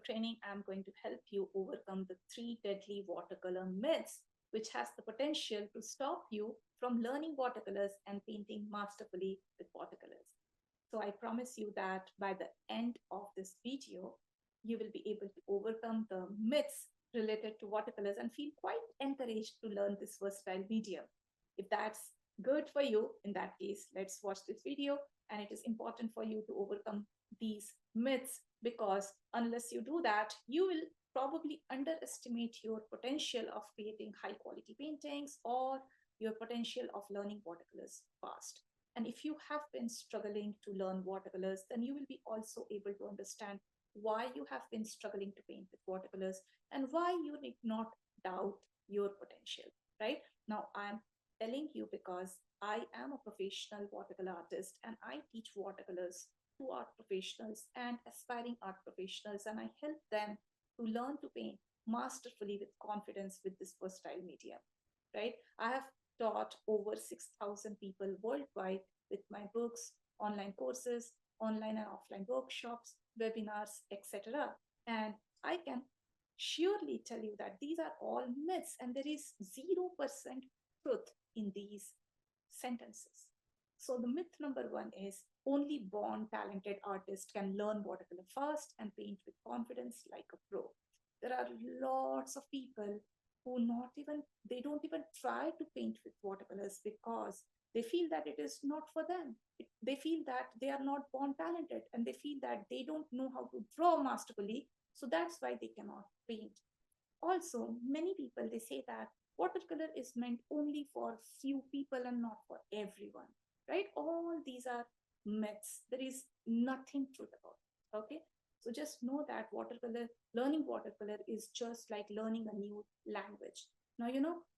training, I'm going to help you overcome the 3 deadly watercolor myths, which has the potential to stop you from learning watercolors and painting masterfully with watercolors. So I promise you that by the end of this video, you will be able to overcome the myths related to watercolors and feel quite encouraged to learn this versatile medium. If that's good for you, in that case, let's watch this video. And it is important for you to overcome these myths, because unless you do that, you will probably underestimate your potential of creating high quality paintings or your potential of learning watercolors fast. And if you have been struggling to learn watercolors, then you will be also able to understand why you have been struggling to paint with watercolors and why you need not doubt your potential, right? Now, I'm telling you because I am a professional watercolor artist and I teach watercolors to art professionals and aspiring art professionals, and I help them to learn to paint masterfully with confidence with this versatile medium, right? I have taught over 6,000 people worldwide with my books, online courses, online and offline workshops, webinars, etc. And I can surely tell you that these are all myths and there is 0% truth in these sentences. So the myth number one is only born talented artists can learn watercolor fast and paint with confidence like a pro. There are lots of people who they don't even try to paint with watercolors because they feel that it is not for them. They feel that they are not born talented and they feel that they don't know how to draw masterfully. So that's why they cannot paint. Also, many people, they say that watercolor is meant only for few people and not for everyone, right? All these are myths. There is nothing truth about it, okay? So just know that learning watercolor is just like learning a new language. Now,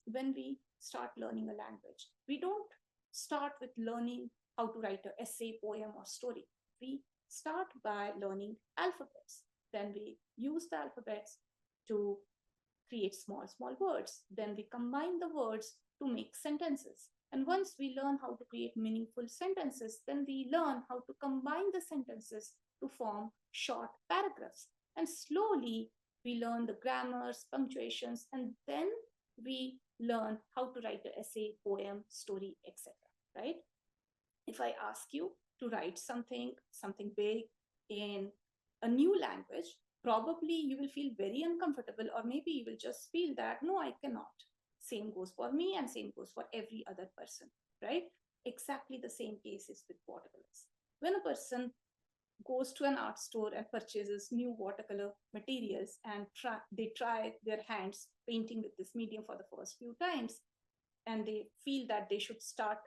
when we start learning a language, we don't start with learning how to write an essay, poem, or story. We start by learning alphabets. Then we use the alphabets to create small, small words. Then we combine the words to make sentences. And once we learn how to create meaningful sentences, then we learn how to combine the sentences to form short paragraphs. And slowly we learn the grammars, punctuations, and then we learn how to write an essay, poem, story, etc. Right? If I ask you to write something big in a new language, probably you will feel very uncomfortable, or maybe you will just feel that, no, I cannot. Same goes for me and same goes for every other person, right? Exactly the same case is with watercolors. When a person goes to an art store and purchases new watercolor materials and they try their hands painting with this medium for the first few times, and they feel that they should start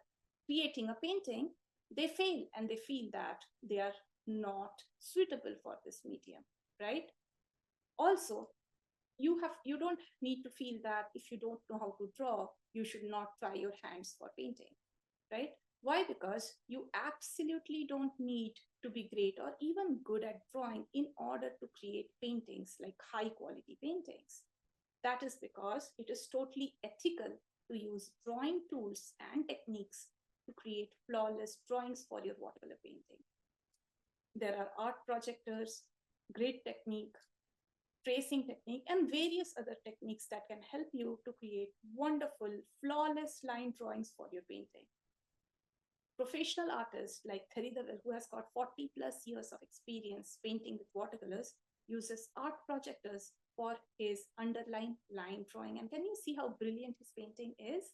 creating a painting, they fail and they feel that they are not suitable for this medium, right? Also, you don't need to feel that if you don't know how to draw, you should not try your hands for painting, right? Why? Because you absolutely don't need to be great or even good at drawing in order to create paintings, like high quality paintings. That is because it is totally ethical to use drawing tools and techniques to create flawless drawings for your watercolor painting. There are art projectors, grid technique, tracing technique, and various other techniques that can help you to create wonderful, flawless line drawings for your painting. Professional artists like Theridavel, who has got 40 plus years of experience painting with watercolors, uses art projectors for his underline line drawing. And can you see how brilliant his painting is?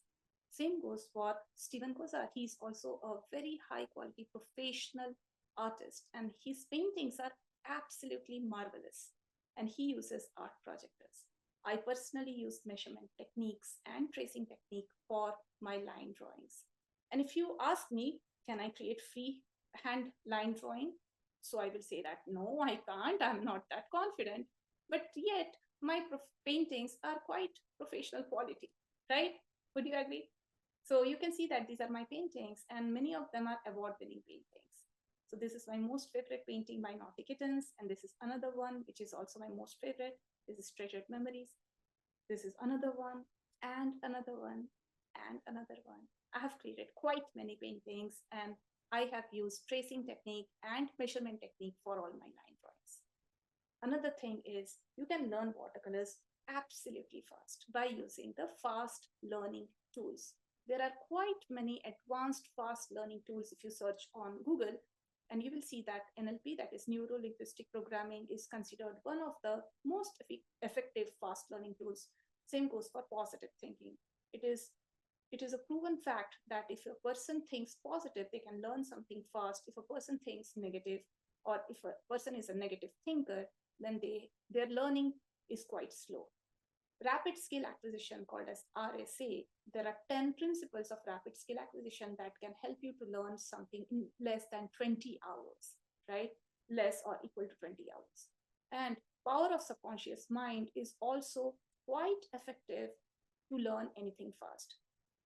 Same goes for Steven Kozar. He's also a very high quality professional artist, and his paintings are absolutely marvelous. And he uses art projectors. I personally use measurement techniques and tracing technique for my line drawings. And if you ask me, can I create free hand line drawing? So I will say that no, I can't. I'm not that confident. But yet, my paintings are quite professional quality, right? Would you agree? So you can see that these are my paintings, and many of them are award-winning paintings. So this is my most favorite painting by Naughty Kittens, and this is another one, which is also my most favorite. This is Treasured Memories. This is another one, and another one, and another one. I have created quite many paintings, and I have used tracing technique and measurement technique for all my line drawings. Another thing is you can learn watercolors absolutely fast by using the fast learning tools. There are quite many advanced fast learning tools if you search on Google, and you will see that NLP, that is neuro linguistic programming, is considered one of the most effective fast learning tools. Same goes for positive thinking. It is it is a proven fact that if a person thinks positive, they can learn something fast. If a person thinks negative, or if a person is a negative thinker, then their learning is quite slow. Rapid skill acquisition, called as RSA, there are 10 principles of rapid skill acquisition that can help you to learn something in less than 20 hours, right? Less or equal to 20 hours. And power of subconscious mind is also quite effective to learn anything fast.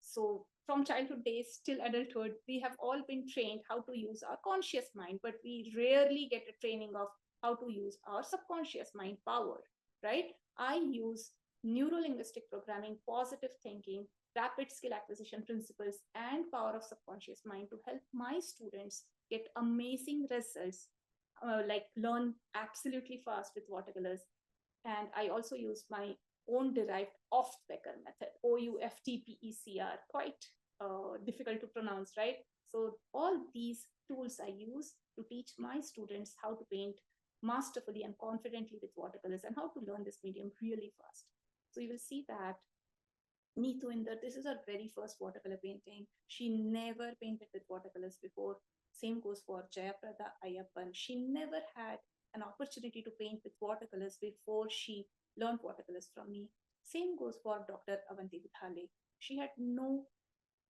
So from childhood days till adulthood, we have all been trained how to use our conscious mind, but we rarely get a training of how to use our subconscious mind power, right? I use neuro-linguistic programming, positive thinking, rapid skill acquisition principles, and power of subconscious mind to help my students get amazing results, like learn absolutely fast with watercolors. And I also use my own derived Oftpecker method, OUFTPECR, quite difficult to pronounce, right? So all these tools I use to teach my students how to paint masterfully and confidently with watercolors and how to learn this medium really fast. So you will see that Neetu Inder, this is her very first watercolor painting. She never painted with watercolors before. Same goes for Jayaprada Ayappan. She never had an opportunity to paint with watercolors before she learned watercolors from me. Same goes for Dr. Avanti Vithale. She had no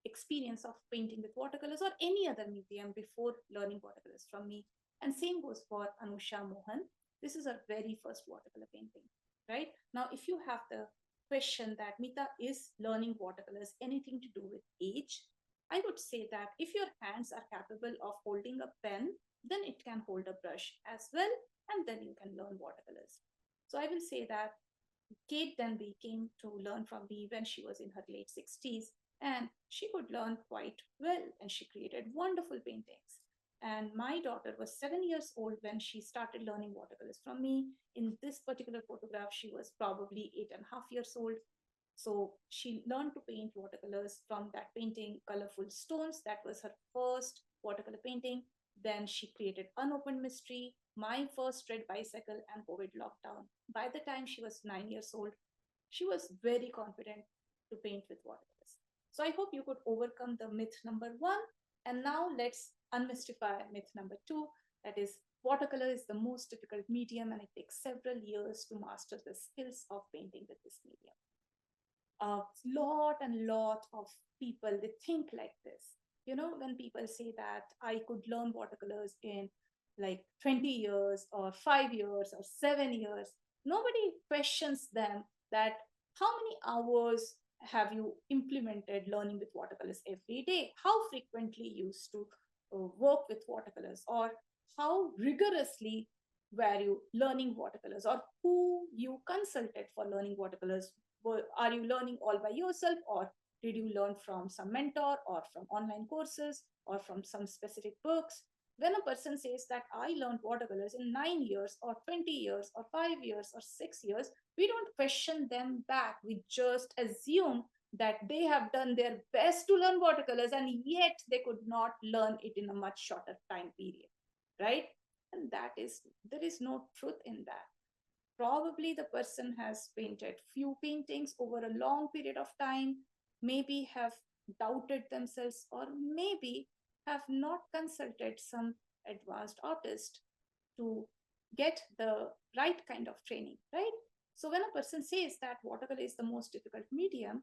experience of painting with watercolors or any other medium before learning watercolors from me. And same goes for Anusha Mohan. This is her very first watercolor painting, right? Now, if you have the question that Meeta, is learning watercolors anything to do with age? I would say that if your hands are capable of holding a pen, then it can hold a brush as well, and then you can learn watercolors. So I will say that Kate Denby came to learn from me when she was in her late 60s, and she could learn quite well, and she created wonderful paintings. And my daughter was 7 years old when she started learning watercolors from me. In this particular photograph, she was probably 8.5 years old. So she learned to paint watercolors from that painting, Colorful Stones. That was her first watercolor painting. Then she created Unopened Mystery, My First Red Bicycle, and COVID Lockdown. By the time she was 9 years old, she was very confident to paint with watercolors. So I hope you could overcome the myth number one. And now let's unmystify myth number two. That is, watercolor is the most difficult medium and it takes several years to master the skills of painting with this medium. A lot of people, they think like this. When people say that I could learn watercolors in like 20 years or 5 years or 7 years, nobody questions them that how many hours have you implemented learning with watercolors every day, how frequently you used to work with watercolors, or how rigorously were you learning watercolors, or who you consulted for learning watercolors. Are you learning all by yourself, or did you learn from some mentor or from online courses or from some specific books? When a person says that I learned watercolors in 9 years or 20 years or 5 years or 6 years, we don't question them back. We just assume that they have done their best to learn watercolors and yet they could not learn it in a much shorter time period, right? And there is no truth in that. Probably the person has painted few paintings over a long period of time, maybe have doubted themselves, or maybe have not consulted some advanced artist to get the right kind of training, right? So when a person says that watercolor is the most difficult medium,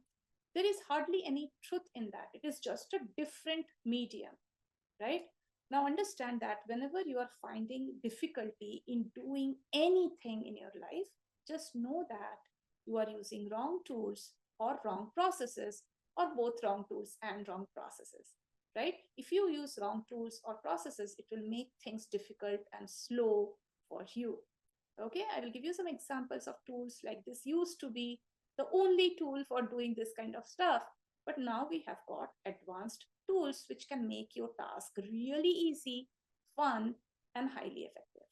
there is hardly any truth in that. It is just a different medium, right? Now understand that whenever you are finding difficulty in doing anything in your life, just know that you are using wrong tools or wrong processes, or both wrong tools and wrong processes, right? If you use wrong tools or processes, it will make things difficult and slow for you. Okay, I will give you some examples of tools. Like, this used to be the only tool for doing this kind of stuff, but now we have got advanced tools which can make your task really easy, fun, and highly effective.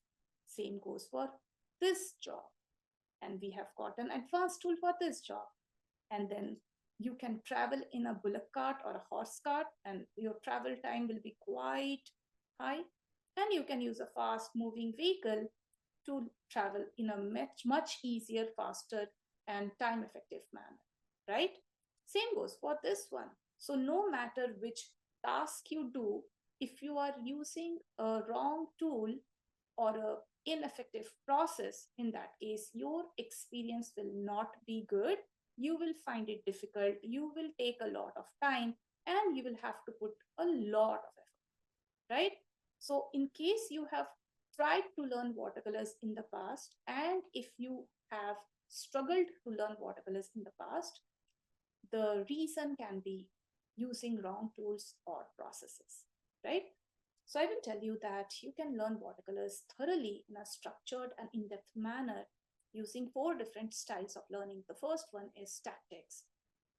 Same goes for this job, and we have got an advanced tool for this job. And then you can travel in a bullock cart or a horse cart, and your travel time will be quite high. And you can use a fast moving vehicle to travel in a much easier, faster, and time effective manner, right? Same goes for this one. So, no matter which task you do, if you are using a wrong tool or a ineffective process, in that case your experience will not be good. You will find it difficult, you will take a lot of time, and you will have to put a lot of effort, right? So in case you have tried to learn watercolors in the past, and if you have struggled to learn watercolors in the past, the reason can be using wrong tools or processes, right? So I will tell you that you can learn watercolors thoroughly in a structured and in-depth manner using 4 different styles of learning. The first one is tactics.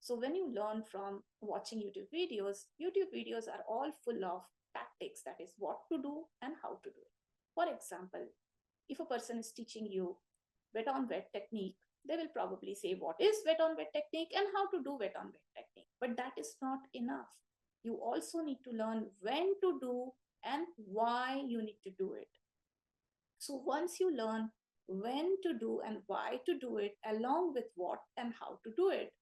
So when you learn from watching YouTube videos are all full of tactics, that is what to do and how to do it. For example, if a person is teaching you wet on wet technique, they will probably say what is wet on wet technique and how to do wet on wet technique. But that is not enough. You also need to learn when to do and why you need to do it. So once you learn when to do and why to do it, along with what and how to do it,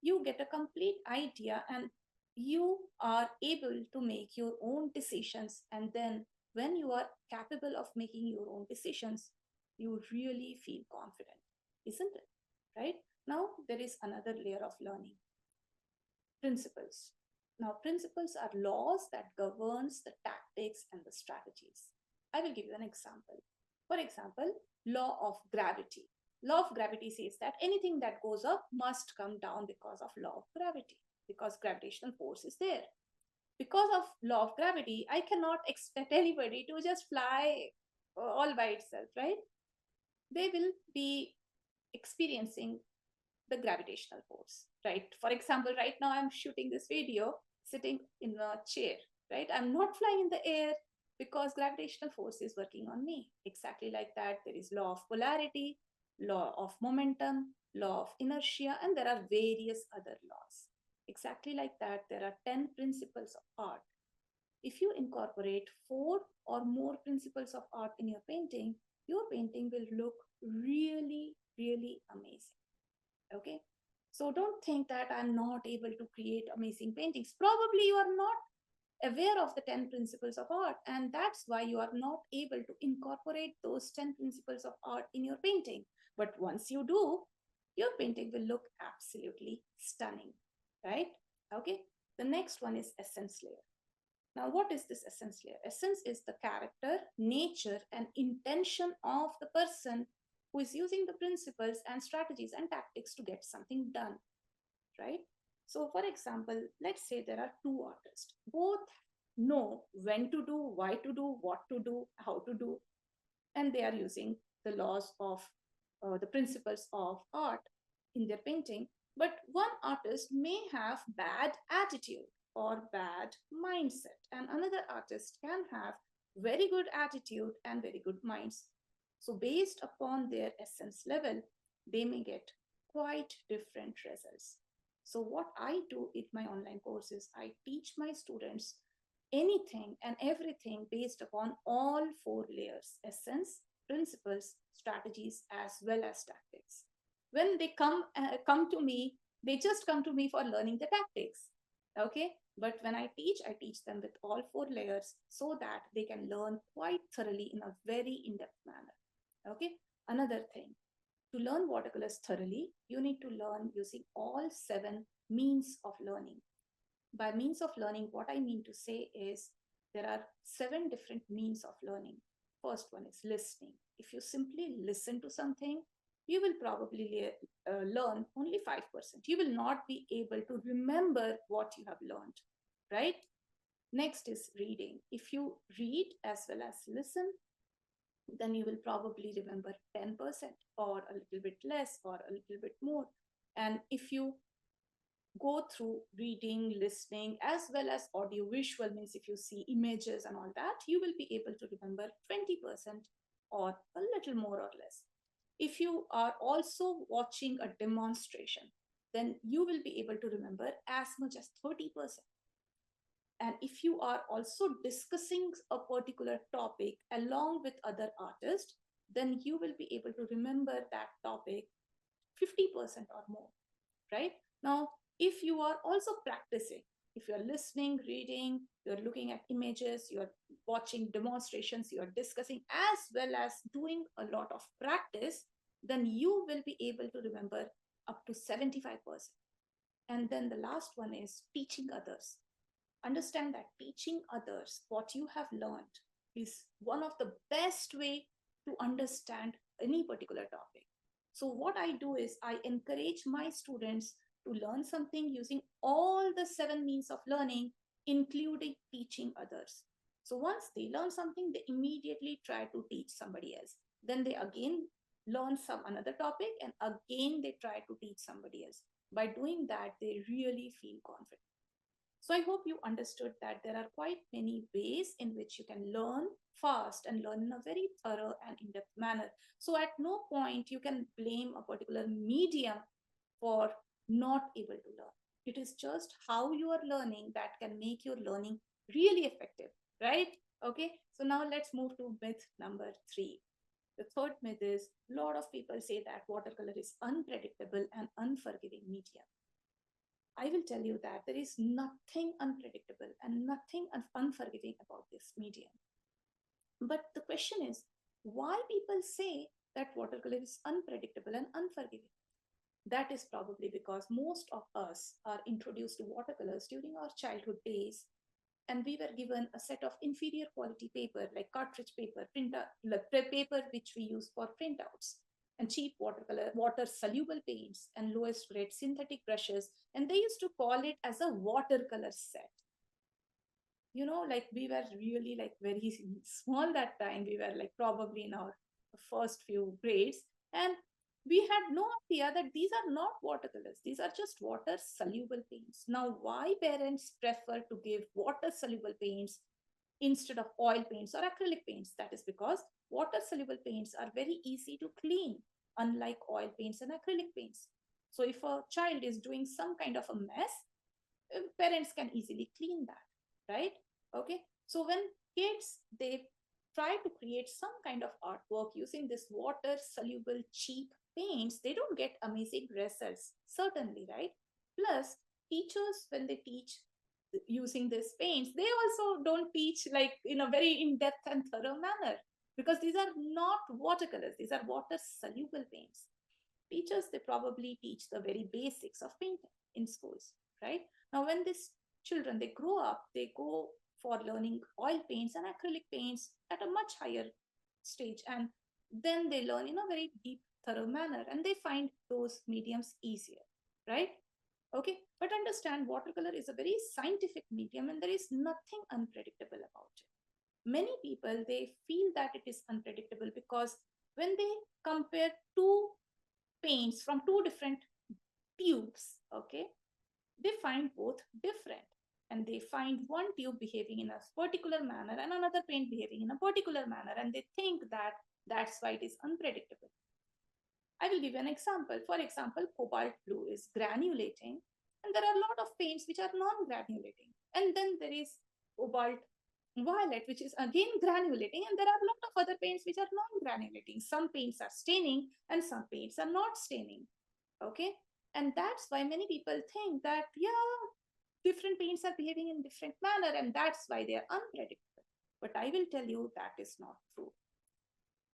you get a complete idea, and you are able to make your own decisions. And then when you are capable of making your own decisions, you really feel confident, isn't it? Right? Now there is another layer of learning: principles. Now principles are laws that governs the tactics and the strategies. I will give you an example. For example, law of gravity. Law of gravity says that anything that goes up must come down because of law of gravity, because gravitational force is there. Because of law of gravity, I cannot expect anybody to just fly all by itself, right? They will be experiencing the gravitational force, right? For example, right now I'm shooting this video sitting in a chair, right? I'm not flying in the air because gravitational force is working on me. Exactly like that, there is law of polarity, law of momentum, law of inertia, and there are various other laws. Exactly like that, there are 10 principles of art. If you incorporate 4 or more principles of art in your painting will look really, really amazing. Okay, so don't think that I'm not able to create amazing paintings. Probably you are not aware of the 10 principles of art, and that's why you are not able to incorporate those 10 principles of art in your painting. But once you do, your painting will look absolutely stunning, right? Okay, the next one is essence layer. Now, what is this essence layer? Essence is the character, nature, and intention of the person who is using the principles and strategies and tactics to get something done, right? So, for example, let's say there are 2 artists. Both know when to do, why to do, what to do, how to do, and they are using the laws of the principles of art in their painting. But one artist may have bad attitude or bad mindset, and another artist can have very good attitude and very good minds. So based upon their essence level, they may get quite different results. So what I do in my online courses, I teach my students anything and everything based upon all 4 layers: essence, principles, strategies, as well as tactics. When they come to me, they just come to me for learning the tactics. Okay, but when I teach them with all 4 layers so that they can learn quite thoroughly in a very in-depth manner. Okay, another thing: to learn watercolors thoroughly, you need to learn using all 7 means of learning. By means of learning, what I mean to say is there are 7 different means of learning. First one is listening. If you simply listen to something, you will probably learn only 5%. You will not be able to remember what you have learned, right? Next is reading. If you read as well as listen, then you will probably remember 10% or a little bit less or a little bit more. And if you go through reading, listening, as well as audio visual, means if you see images and all that, you will be able to remember 20% or a little more or less. If you are also watching a demonstration, then you will be able to remember as much as 30%. And if you are also discussing a particular topic along with other artists, then you will be able to remember that topic 50% or more, right? Now, if you are also practicing, if you're listening, reading, you're looking at images, you're watching demonstrations, you're discussing, as well as doing a lot of practice, then you will be able to remember up to 75%. And then the last one is teaching others. Understand that teaching others what you have learned is one of the best way to understand any particular topic. So what I do is I encourage my students to learn something using all the 7 means of learning, including teaching others. So once they learn something, they immediately try to teach somebody else. Then they again learn some another topic, and again they try to teach somebody else. By doing that, they really feel confident. So I hope you understood that there are quite many ways in which you can learn fast and learn in a very thorough and in-depth manner. So at no point you can blame a particular medium for not able to learn. It is just how you are learning that can make your learning really effective, right? Okay, so now let's move to myth number 3. The third myth is a lot of people say that watercolor is unpredictable and unforgiving medium. I will tell you that there is nothing unpredictable and nothing unforgiving about this medium. But the question is, why people say that watercolor is unpredictable and unforgiving? That is probably because most of us are introduced to watercolors during our childhood days, and we were given a set of inferior quality paper like cartridge paper, printer, like paper which we use for printouts, and cheap watercolor, water soluble paints, and lowest grade synthetic brushes. And they used to call it as a watercolor set. Like we were really like very small that time. We were like probably in our first few grades. And we had no idea that these are not watercolors. These are just water soluble paints. Now, why parents prefer to give water soluble paints instead of oil paints or acrylic paints? That is because water soluble paints are very easy to clean, unlike oil paints and acrylic paints. So if a child is doing some kind of a mess, parents can easily clean that, right? Okay, so when kids, they try to create some kind of artwork using this water soluble cheap paints, they don't get amazing results, certainly, right? Plus, teachers, when they teach using these paints, they also don't teach like in a very in-depth and thorough manner, because these are not watercolors, these are water soluble paints. Teachers, they probably teach the very basics of painting in schools, right? Now when these children, they grow up, they go for learning oil paints and acrylic paints at a much higher stage, and then they learn in a very deep thorough manner, and they find those mediums easier, right? Okay, but understand, watercolor is a very scientific medium, and there is nothing unpredictable about it. Many people, they feel that it is unpredictable because when they compare two paints from two different tubes, okay, they find both different. And they find one tube behaving in a particular manner and another paint behaving in a particular manner, and they think that that's why it is unpredictable. I will give you an example. For example, cobalt blue is granulating, and there are a lot of paints which are non-granulating. And then there is cobalt violet, which is again granulating, and there are a lot of other paints which are non-granulating. Some paints are staining, and some paints are not staining. Okay, and that's why many people think that, yeah, different paints are behaving in different manner, and that's why they are unpredictable. But I will tell you that is not true.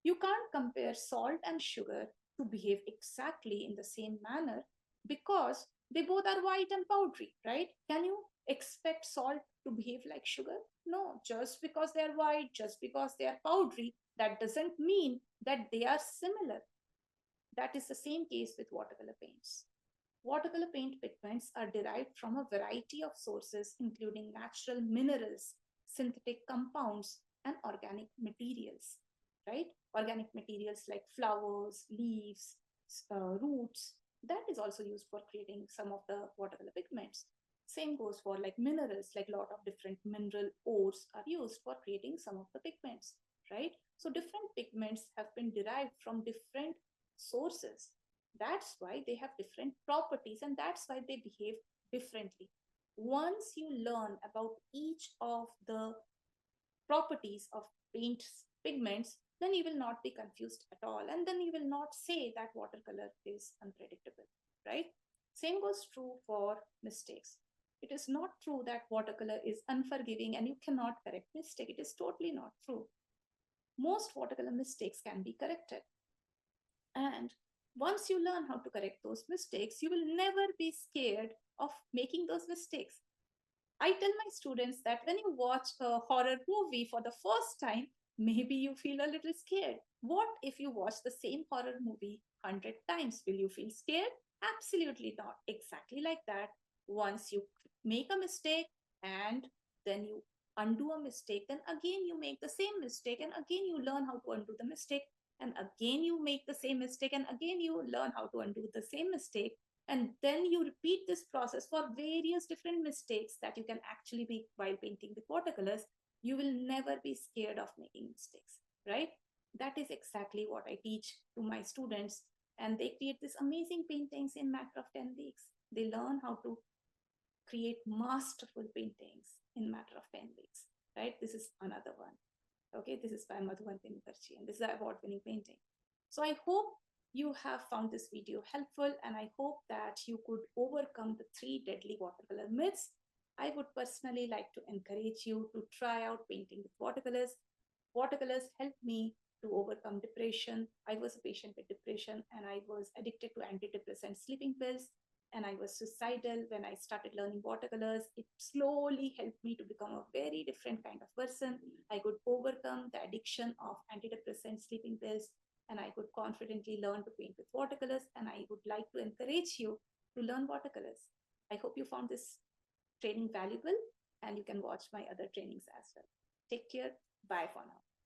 You can't compare salt and sugar to behave exactly in the same manner, because they both are white and powdery, right? Can you expect salt to behave like sugar? No, just because they are white, just because they are powdery, that doesn't mean that they are similar. That is the same case with watercolor paints. Watercolor paint pigments are derived from a variety of sources, including natural minerals, synthetic compounds, and organic materials, right? Organic materials like flowers, leaves, roots, that is also used for creating some of the watercolor pigments. Same goes for like minerals, like a lot of different mineral ores are used for creating some of the pigments, right? So different pigments have been derived from different sources. That's why they have different properties, and that's why they behave differently. Once you learn about each of the properties of paint pigments, then you will not be confused at all. And then you will not say that watercolor is unpredictable, right? Same goes true for mistakes. It is not true that watercolor is unforgiving and you cannot correct mistake. It is totally not true. Most watercolor mistakes can be corrected. And once you learn how to correct those mistakes, you will never be scared of making those mistakes. I tell my students that when you watch a horror movie for the first time, maybe you feel a little scared. What if you watch the same horror movie 100 times? Will you feel scared? Absolutely not. Exactly like that. Once you make a mistake and then you undo a mistake, then again you make the same mistake, and again you learn how to undo the mistake, and again you make the same mistake, and again you learn how to undo the same mistake, and then you repeat this process for various different mistakes that you can actually make while painting with watercolors. You will never be scared of making mistakes, right? That is exactly what I teach to my students, and they create these amazing paintings in matter of 10 weeks. They learn how to create masterful paintings in matter of 10 weeks, right? This is another one. Okay, this is by Madhuvanti Mukherjee, and this is an award-winning painting. So I hope you have found this video helpful, and I hope that you could overcome the 3 deadly watercolor myths. I would personally like to encourage you to try out painting with watercolors. Watercolors helped me to overcome depression. I was a patient with depression, and I was addicted to antidepressant sleeping pills, and I was suicidal. When I started learning watercolors, it slowly helped me to become a very different kind of person. I could overcome the addiction of antidepressant sleeping pills, and I could confidently learn to paint with watercolors. And I would like to encourage you to learn watercolors. I hope you found this training valuable, and you can watch my other trainings as well. Take care. Bye for now.